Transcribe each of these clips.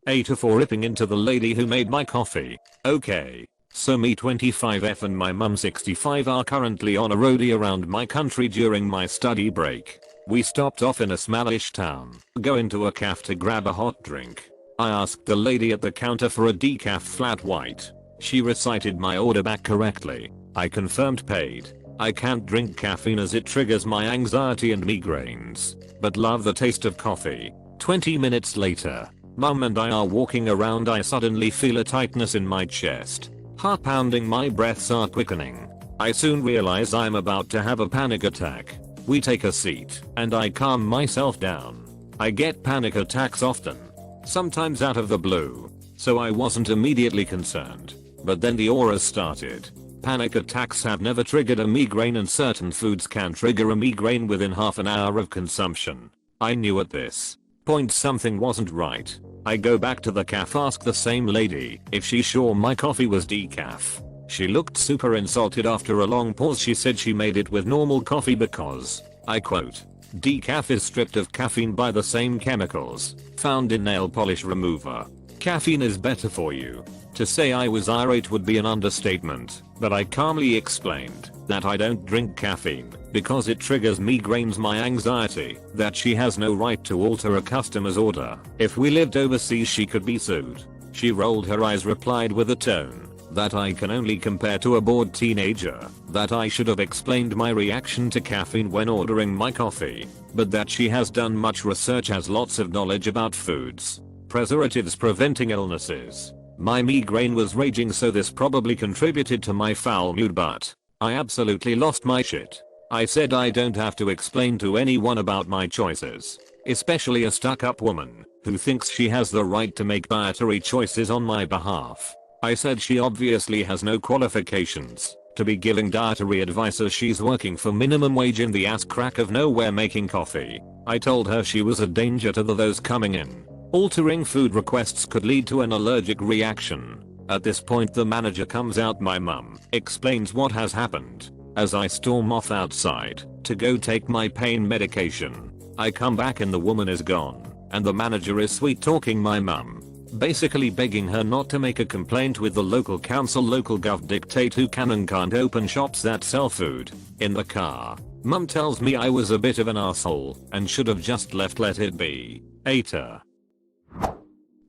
AITA for ripping into the lady who made my coffee. Okay. So me 25F and my mum 65 are currently on a roadie around my country during my study break. We stopped off in a smallish town, go into a cafe to grab a hot drink. I asked the lady at the counter for a decaf flat white. She recited my order back correctly. I confirmed paid. I can't drink caffeine as it triggers my anxiety and migraines, but love the taste of coffee. 20 minutes later, mum and I are walking around. I suddenly feel a tightness in my chest. Heart pounding, my breaths are quickening. I soon realize I'm about to have a panic attack. We take a seat, and I calm myself down. I get panic attacks often, sometimes out of the blue, so I wasn't immediately concerned. But then the aura started. Panic attacks have never triggered a migraine, and certain foods can trigger a migraine within half an hour of consumption. I knew at this point something wasn't right. I go back to the cafe, ask the same lady if she sure my coffee was decaf. She looked super insulted. After a long pause she said she made it with normal coffee because, I quote, decaf is stripped of caffeine by the same chemicals found in nail polish remover. Caffeine is better for you. To say I was irate would be an understatement, but I calmly explained that I don't drink caffeine because it triggers migraines, my anxiety, that she has no right to alter a customer's order. If we lived overseas she could be sued. She rolled her eyes, replied with a tone that I can only compare to a bored teenager, that I should have explained my reaction to caffeine when ordering my coffee, but that she has done much research, has lots of knowledge about foods, preservatives preventing illnesses. My migraine was raging, so this probably contributed to my foul mood, but I absolutely lost my shit. I said I don't have to explain to anyone about my choices, especially a stuck-up woman who thinks she has the right to make dietary choices on my behalf. I said she obviously has no qualifications to be giving dietary advice as she's working for minimum wage in the ass crack of nowhere making coffee. I told her she was a danger to those coming in. Altering food requests could lead to an allergic reaction. At this point the manager comes out. My mum explains what has happened as I storm off outside to go take my pain medication. I come back and the woman is gone, and the manager is sweet talking my mum, basically begging her not to make a complaint with the local council. Local gov dictate who can and can't open shops that sell food. In the car, mum tells me I was a bit of an asshole and should have just let it be. AITA.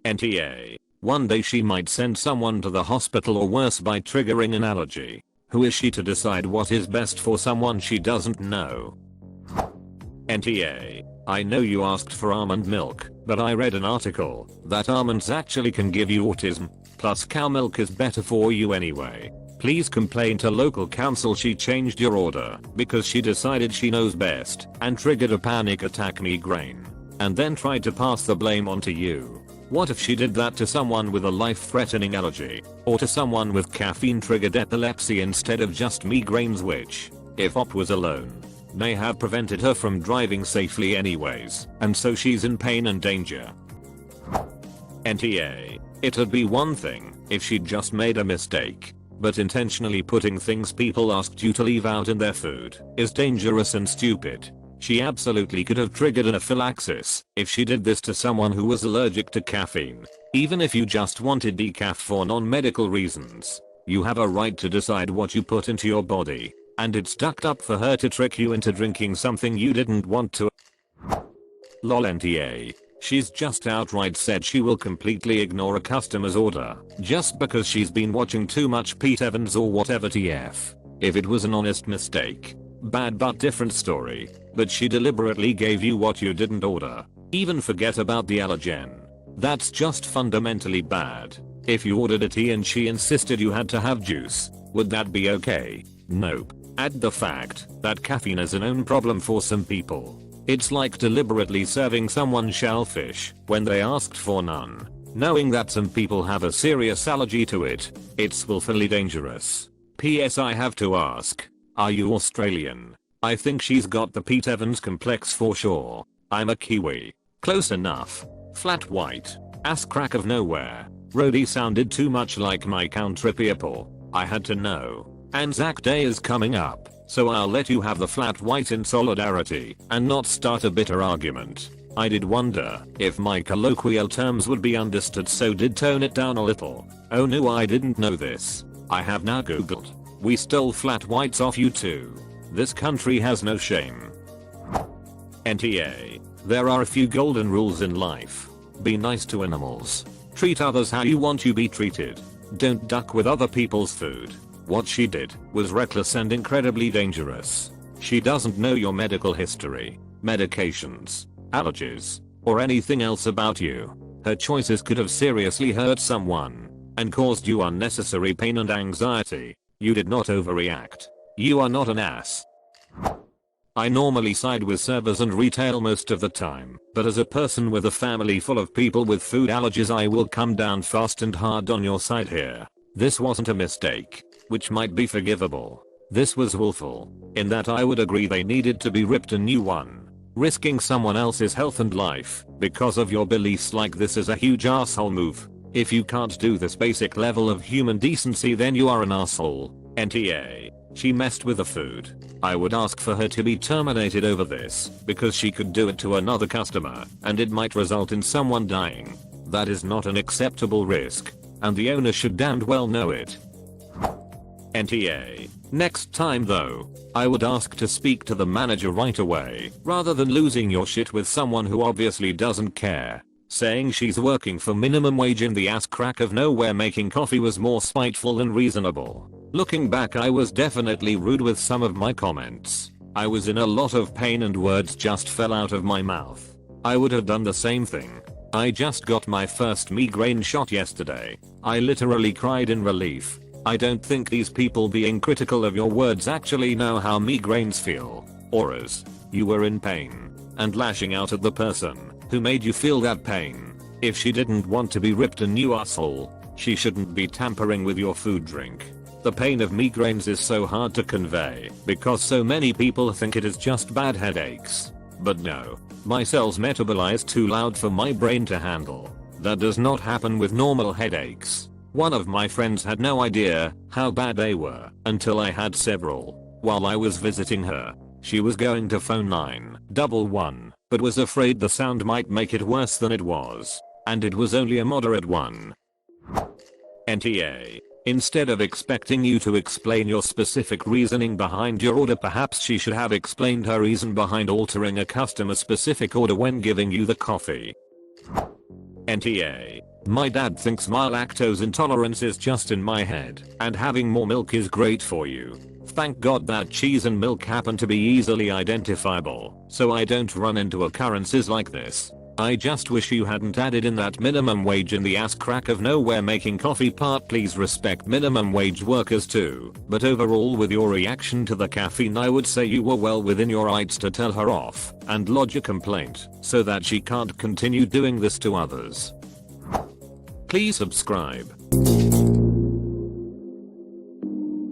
NTA. One day she might send someone to the hospital or worse by triggering an allergy. Who is she to decide what is best for someone she doesn't know? NTA. I know you asked for almond milk, but I read an article that almonds actually can give you autism, plus cow milk is better for you anyway. Please complain to local council. She changed your order because she decided she knows best and triggered a panic attack migraine, and then tried to pass the blame onto you. What if she did that to someone with a life-threatening allergy, or to someone with caffeine-triggered epilepsy instead of just migraines, which, if op was alone, may have prevented her from driving safely anyways, and so she's in pain and danger? NTA. It'd be one thing if she'd just made a mistake, but intentionally putting things people asked you to leave out in their food is dangerous and stupid. She absolutely could have triggered anaphylaxis if she did this to someone who was allergic to caffeine. Even if you just wanted decaf for non-medical reasons, you have a right to decide what you put into your body, and it's fucked up for her to trick you into drinking something you didn't want to. Lol. NTA. She's just outright said she will completely ignore a customer's order just because she's been watching too much Pete Evans or whatever. TF. If it was an honest mistake, bad but different story, but she deliberately gave you what you didn't order. Even forget about the allergen. That's just fundamentally bad. If you ordered a tea and she insisted you had to have juice, would that be okay? Nope. Add the fact that caffeine is a known problem for some people. It's like deliberately serving someone shellfish when they asked for none, knowing that some people have a serious allergy to it. It's willfully dangerous. P.S. I have to ask, are you Australian? I think she's got the Pete Evans complex for sure. I'm a Kiwi. Close enough. Flat white. Ass crack of nowhere. Roadie sounded too much like my country people. I had to know. Anzac Day is coming up, so I'll let you have the flat white in solidarity and not start a bitter argument. I did wonder if my colloquial terms would be understood, so did tone it down a little. Oh no, I didn't know this. I have now googled. We stole flat whites off you too. This country has no shame. NTA. There are a few golden rules in life. Be nice to animals. Treat others how you want to be treated. Don't duck with other people's food. What she did was reckless and incredibly dangerous. She doesn't know your medical history, medications, allergies, or anything else about you. Her choices could have seriously hurt someone and caused you unnecessary pain and anxiety. You did not overreact. You are not an ass. I normally side with servers and retail most of the time, but as a person with a family full of people with food allergies, I will come down fast and hard on your side here. This wasn't a mistake, which might be forgivable. This was willful, in that I would agree they needed to be ripped a new one. Risking someone else's health and life because of your beliefs like this is a huge asshole move. If you can't do this basic level of human decency, then you are an asshole. NTA. She messed with the food. I would ask for her to be terminated over this, because she could do it to another customer, and it might result in someone dying. That is not an acceptable risk, and the owner should damned well know it. NTA. Next time though, I would ask to speak to the manager right away, rather than losing your shit with someone who obviously doesn't care. Saying she's working for minimum wage in the ass crack of nowhere making coffee was more spiteful than reasonable. Looking back, I was definitely rude with some of my comments. I was in a lot of pain and words just fell out of my mouth. I would have done the same thing. I just got my first migraine shot yesterday. I literally cried in relief. I don't think these people being critical of your words actually know how migraines feel. Auras. You were in pain and lashing out at the person who made you feel that pain. If she didn't want to be ripped a new asshole, she shouldn't be tampering with your food drink. The pain of migraines is so hard to convey because so many people think it is just bad headaches. But no, my cells metabolize too loud for my brain to handle. That does not happen with normal headaches. One of my friends had no idea how bad they were until I had several. While I was visiting her, she was going to phone 911, but was afraid the sound might make it worse than it was. And it was only a moderate one. NTA. Instead of expecting you to explain your specific reasoning behind your order, perhaps she should have explained her reason behind altering a customer specific order when giving you the coffee. NTA. My dad thinks my lactose intolerance is just in my head, and having more milk is great for you. Thank God that cheese and milk happen to be easily identifiable, so I don't run into occurrences like this. I just wish you hadn't added in that minimum wage in the ass crack of nowhere making coffee part. Please respect minimum wage workers too. But overall, with your reaction to the caffeine, I would say you were well within your rights to tell her off and lodge a complaint so that she can't continue doing this to others. Please subscribe.